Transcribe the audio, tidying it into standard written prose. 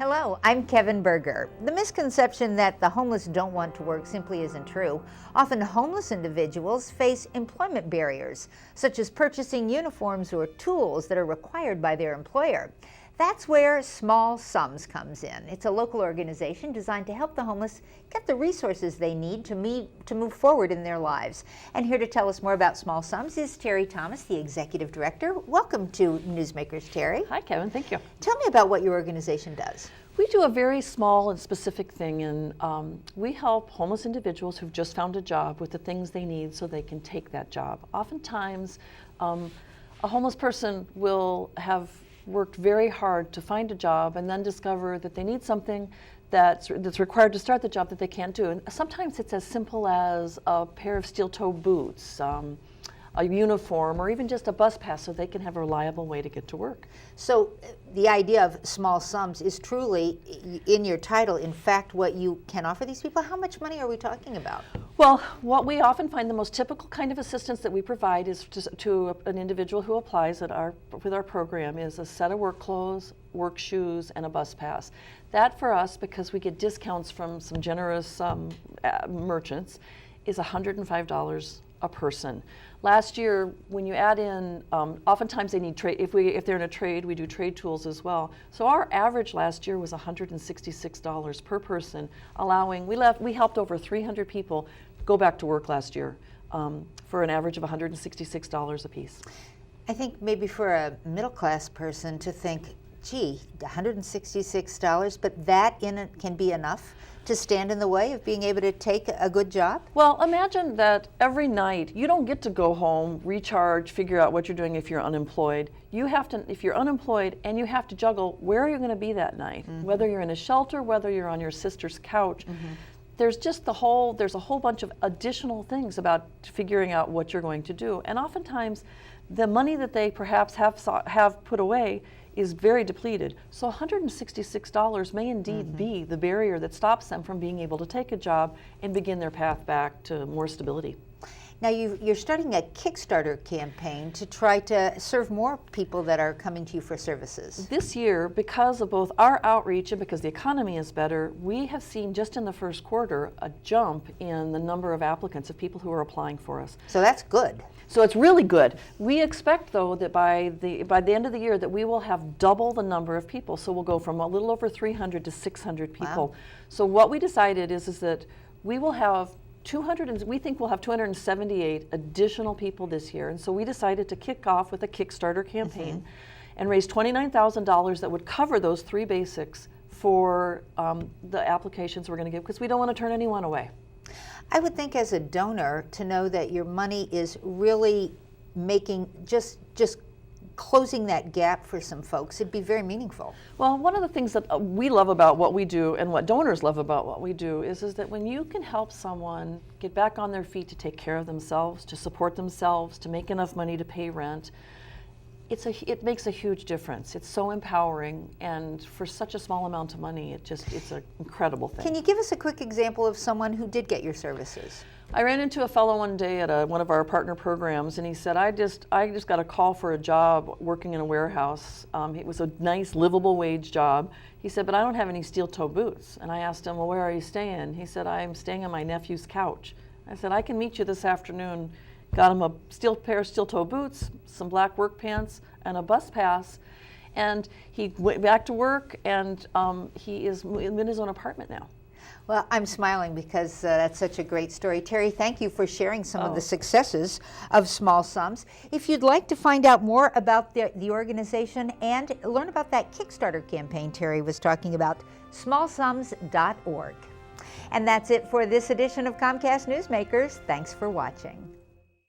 Hello, I'm Kevin Berger. The misconception that the homeless don't want to work simply isn't true. Often homeless individuals face employment barriers, such as purchasing uniforms or tools that are required by their employer. That's where SmallSums comes in. It's a local organization designed to help the homeless get the resources they need to move forward in their lives. And here to tell us more about SmallSums is Terry Thomas, the Executive Director. Welcome to Newsmakers, Terry. Hi, Kevin. Thank you. Tell me about what your organization does. We do a very small and specific thing, and we help homeless individuals who've just found a job with the things they need so they can take that job. Oftentimes, a homeless person will have worked very hard to find a job and then discover that they need something that's required to start the job that they can't do. And sometimes it's as simple as a pair of steel-toe boots, a uniform, or even just a bus pass so they can have a reliable way to get to work. So the idea of SmallSums is truly, in your title, in fact, what you can offer these people. How much money are we talking about? Well, what we often find the most typical kind of assistance that we provide is to an individual who applies with our program is a set of work clothes, work shoes, and a bus pass. That for us, because we get discounts from some generous merchants, is $105 a person. Last year, when you add in, oftentimes they need trade. If they're in a trade, we do trade tools as well. So our average last year was $166 per person, allowing we helped over 300 people go back to work last year for an average of $166 a piece. I think maybe for a middle-class person to think, gee, $166, but that can be enough to stand in the way of being able to take a good job? Well, imagine that every night you don't get to go home, recharge, figure out what you're doing if you're unemployed. You have to, if you're unemployed and you have to juggle, where are you going to be that night? Mm-hmm. Whether you're in a shelter, whether you're on your sister's couch. Mm-hmm. There's a whole bunch of additional things about figuring out what you're going to do. And oftentimes the money that they perhaps have put away is very depleted. So $166 may indeed be the barrier that stops them from being able to take a job and begin their path back to more stability. Now you're starting a Kickstarter campaign to try to serve more people that are coming to you for services. This year, because of both our outreach and because the economy is better, we have seen just in the first quarter a jump in the number of applicants, of people who are applying for us. So that's good. So it's really good. We expect, though, that by the end of the year that we will have double the number of people. So we'll go from a little over 300 to 600 people. Wow. So what we decided is that we will have we think we'll have 278 additional people this year. And so we decided to kick off with a Kickstarter campaign and raise $29,000 that would cover those three basics for the applications we're going to give, because we don't want to turn anyone away. I would think as a donor to know that your money is really making just closing that gap for some folks, it'd be very meaningful. Well, one of the things that we love about what we do and what donors love about what we do is that when you can help someone get back on their feet to take care of themselves, to support themselves, to make enough money to pay rent, it makes a huge difference. It's so empowering, and for such a small amount of money, it's an incredible thing. Can you give us a quick example of someone who did get your services? I ran into a fellow one day at one of our partner programs, and he said, I just got a call for a job working in a warehouse. It was a nice, livable wage job. He said, but I don't have any steel-toe boots. And I asked him, well, where are you staying? He said, I'm staying on my nephew's couch. I said, I can meet you this afternoon. Got him a pair of steel-toe boots, some black work pants, and a bus pass. And he went back to work, and he is in his own apartment now. Well, I'm smiling because that's such a great story. Terry, thank you for sharing some of the successes of SmallSums. If you'd like to find out more about the organization and learn about that Kickstarter campaign Terry was talking about, smallsums.org. And that's it for this edition of Comcast Newsmakers. Thanks for watching.